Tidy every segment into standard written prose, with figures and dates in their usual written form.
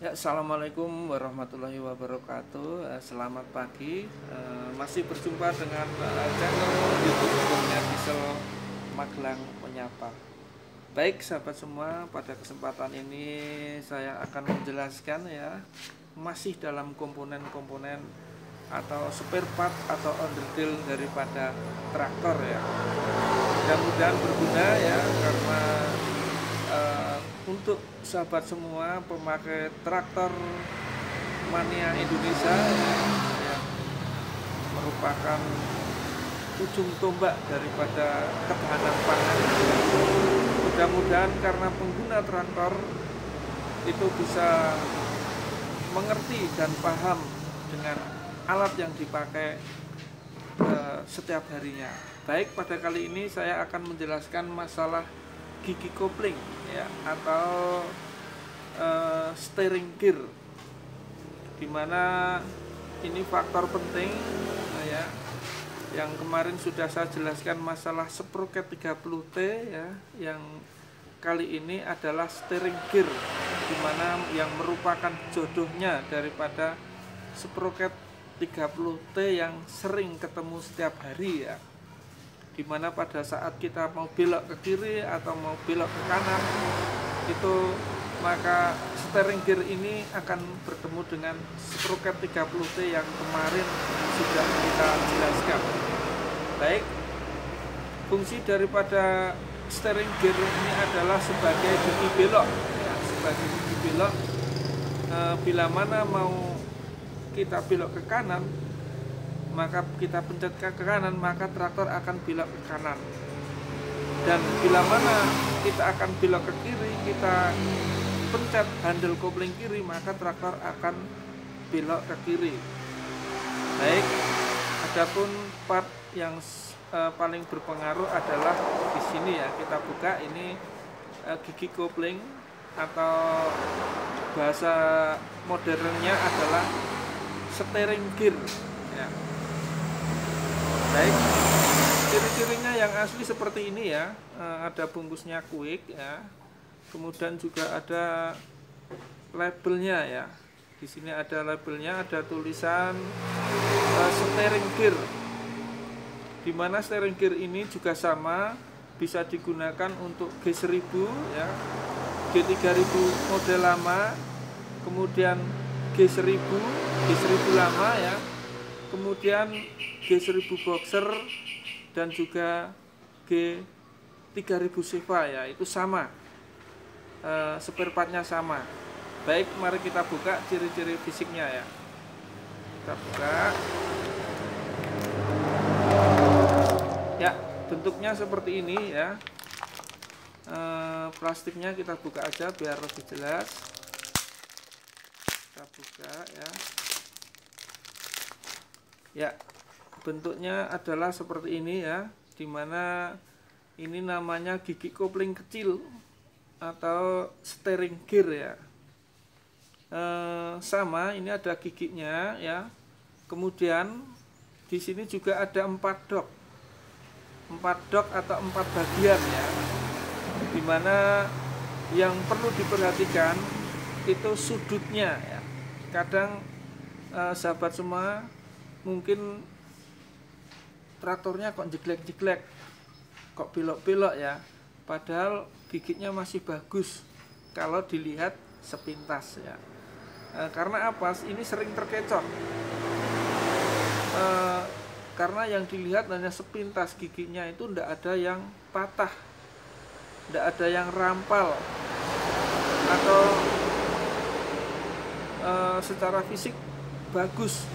Ya, assalamualaikum warahmatullahi wabarakatuh. Selamat pagi. Masih berjumpa dengan channel YouTube Kurnia Diesel Magelang Menyapa. Baik, sahabat semua, pada kesempatan ini saya akan menjelaskan ya, masih dalam komponen-komponen atau spare part atau underdeal daripada traktor ya. Mudah-mudahan berguna ya, karena untuk sahabat semua pemakai traktor mania Indonesia yang merupakan ujung tombak daripada ketahanan pangan. Mudah-mudahan karena pengguna traktor itu bisa mengerti dan paham dengan alat yang dipakai setiap harinya. Baik, pada kali ini saya akan menjelaskan masalah gigi kopling ya, atau steering gear, dimana ini faktor penting ya, yang kemarin sudah saya jelaskan masalah sprocket 30T ya, yang kali ini adalah steering gear, dimana yang merupakan jodohnya daripada sprocket 30T yang sering ketemu setiap hari ya, dimana pada saat kita mau belok ke kiri atau mau belok ke kanan itu, maka steering gear ini akan bertemu dengan sprocket 30T yang kemarin sudah kita jelaskan. Baik, fungsi daripada steering gear ini adalah sebagai gigi belok ya, sebagai gigi belok. Bila mana mau kita belok ke kanan, maka kita pencet ke kanan, maka traktor akan belok ke kanan. Dan bila mana kita akan belok ke kiri, kita pencet handle kopling kiri, maka traktor akan belok ke kiri. Baik, adapun part yang paling berpengaruh adalah di sini ya, kita buka ini gigi kopling, atau bahasa modernnya adalah steering gear ya. Baik, ciri-cirinya yang asli seperti ini ya, ada bungkusnya quick ya, kemudian juga ada labelnya ya. Di sini ada labelnya, ada tulisan steering gear, dimana steering gear ini juga sama, bisa digunakan untuk G1000 ya, G3000 model lama, kemudian G1000 lama ya, kemudian G1000 boxer, dan juga G3000 Seva ya, itu sama, spare partnya sama. Baik, mari kita buka ciri-ciri fisiknya ya. Kita buka ya, bentuknya seperti ini ya. Plastiknya kita buka aja biar lebih jelas. Kita buka ya. Ya, bentuknya adalah seperti ini ya, dimana ini namanya gigi kopling kecil atau steering gear ya. Sama, ini ada giginya ya. Kemudian di sini juga ada 4 dok atau 4 bagian ya, dimana yang perlu diperhatikan itu sudutnya ya. Kadang sahabat semua mungkin traktornya kok jeglek-jeglek, kok belok-belok ya, padahal gigitnya masih bagus kalau dilihat sepintas ya. Karena apa? Ini sering terkecoh, karena yang dilihat hanya sepintas, giginya itu tidak ada yang patah, tidak ada yang rampal, atau secara fisik bagus,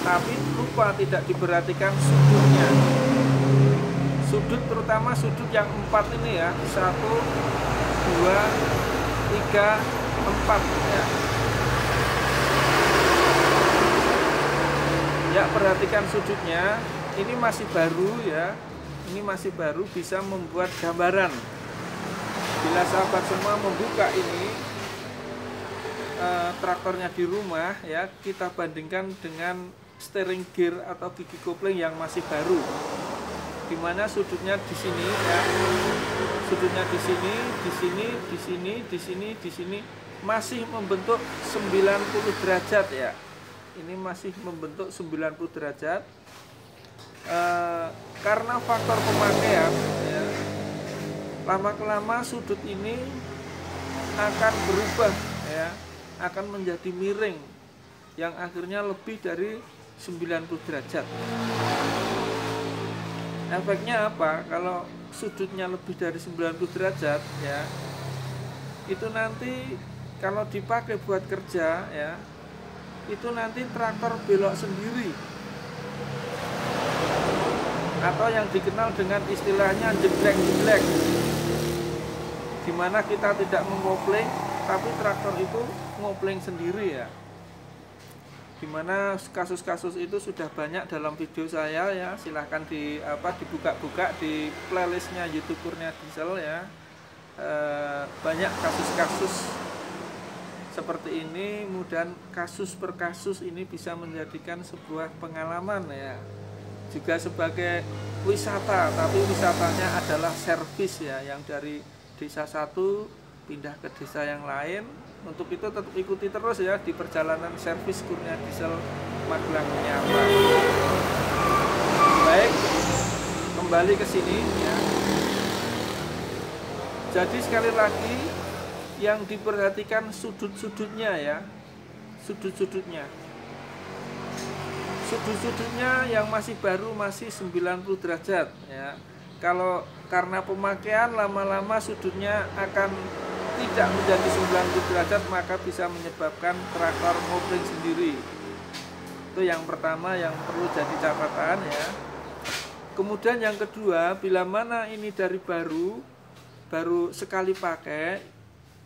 tapi lupa tidak diperhatikan sudutnya. Sudut, terutama sudut yang 4 ini ya, 1, 2, 3, 4 ya. Ya, perhatikan sudutnya, ini masih baru ya, ini masih baru, bisa membuat gambaran. Bila sahabat semua membuka ini traktornya di rumah ya, kita bandingkan dengan steering gear atau gigi kopling yang masih baru, dimana sudutnya di sini ya, sudutnya di sini, di sini, di sini, di sini, di sini, masih membentuk 90 derajat ya. Ini masih membentuk 90 derajat karena faktor pemakaian ya. Lama-kelama sudut ini akan berubah ya, akan menjadi miring yang akhirnya lebih dari 90 derajat. Efeknya apa? Kalau sudutnya lebih dari 90 derajat ya, itu nanti kalau dipakai buat kerja ya, itu nanti traktor belok sendiri, atau yang dikenal dengan istilahnya jeglek-jeglek, dimana kita tidak mengopling tapi traktor itu ngopling sendiri ya. Dimana kasus-kasus itu sudah banyak dalam video saya ya, silahkan dibuka-buka di playlistnya YouTube Kurnia Diesel ya. Banyak kasus-kasus seperti ini, kemudian kasus per kasus ini bisa menjadikan sebuah pengalaman ya, juga sebagai wisata, tapi wisatanya adalah servis ya, yang dari desa satu pindah ke desa yang lain. Untuk itu tetap ikuti terus ya di perjalanan servis Kurnia Diesel Magelang Menyapa. Baik, kembali ke sini ya. Jadi sekali lagi yang diperhatikan sudut-sudutnya ya, sudut-sudutnya yang masih baru masih 90 derajat ya. Kalau karena pemakaian lama-lama sudutnya akan tidak menjadi 90 derajat, maka bisa menyebabkan traktor ngopling sendiri. Itu yang pertama yang perlu jadi catatan ya. Kemudian yang kedua, bila mana ini dari baru sekali pakai,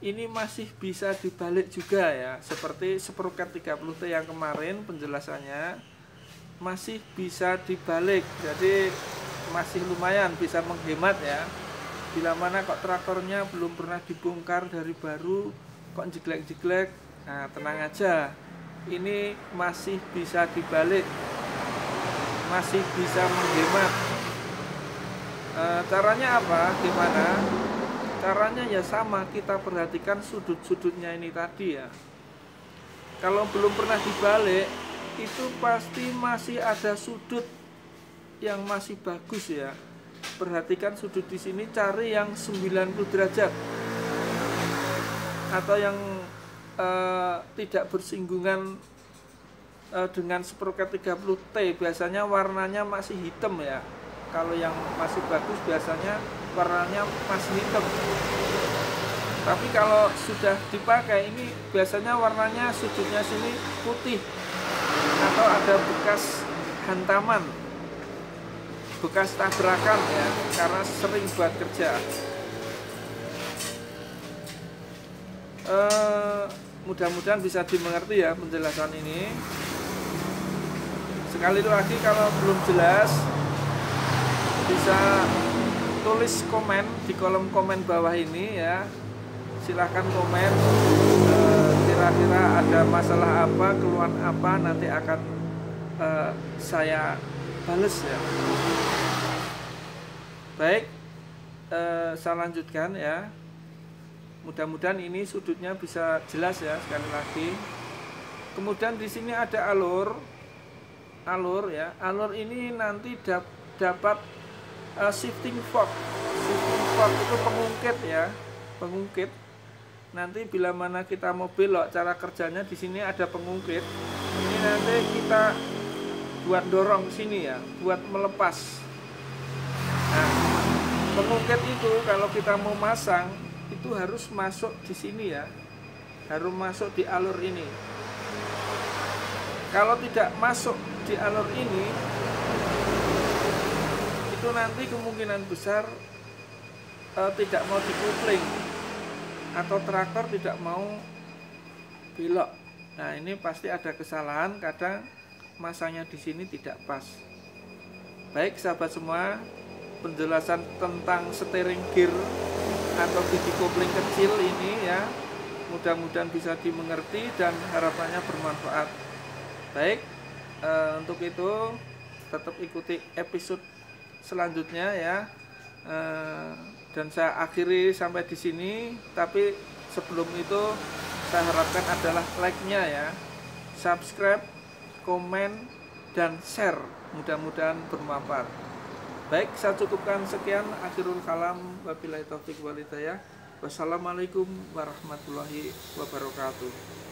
ini masih bisa dibalik juga ya, seperti sprocket 30T yang kemarin penjelasannya masih bisa dibalik, jadi masih lumayan bisa menghemat ya. Bila mana kok traktornya belum pernah dibongkar dari baru kok jeglek-jeglek, nah tenang aja, ini masih bisa dibalik, masih bisa menghemat. Caranya apa? Gimana? Caranya ya sama, kita perhatikan sudut-sudutnya ini tadi ya. Kalau belum pernah dibalik, itu pasti masih ada sudut yang masih bagus ya. Perhatikan sudut di sini, cari yang 90 derajat atau yang tidak bersinggungan dengan sprocket 30T. Biasanya warnanya masih hitam ya. Kalau yang masih bagus biasanya warnanya masih hitam. Tapi kalau sudah dipakai ini biasanya warnanya sudutnya sini putih atau ada bekas hantaman, bekas tabrakan ya, karena sering buat kerja. Mudah-mudahan bisa dimengerti ya penjelasan ini. Sekali lagi kalau belum jelas bisa tulis komen di kolom komen bawah ini ya. Silahkan komen kira-kira ada masalah apa, keluhan apa, nanti akan saya bales ya. Baik, saya lanjutkan ya. Mudah-mudahan ini sudutnya bisa jelas ya sekali lagi. Kemudian di sini ada alur ya. Alur ini nanti dapat shifting fork. Shifting fork itu pengungkit ya, pengungkit. Nanti bila mana kita mau belok, cara kerjanya di sini ada pengungkit. Ini nanti kita buat dorong sini ya, buat melepas. Nah, pengungkit itu kalau kita mau masang itu harus masuk di sini ya, harus masuk di alur ini. Kalau tidak masuk di alur ini, itu nanti kemungkinan besar tidak mau dikupling atau traktor tidak mau belok. Nah, ini pasti ada kesalahan, kadang masangnya di sini tidak pas. Baik sahabat semua, penjelasan tentang steering gear atau biji kopling kecil ini ya, mudah-mudahan bisa dimengerti dan harapannya bermanfaat. Baik, untuk itu tetap ikuti episode selanjutnya ya. Dan saya akhiri sampai di sini, tapi sebelum itu kita harapkan adalah like-nya ya, subscribe, komen, dan share. Mudah-mudahan bermanfaat. Baik, saya cukupkan sekian. Akhirul kalam, wabillahi taufiq wal hidayah. Wassalamualaikum warahmatullahi wabarakatuh.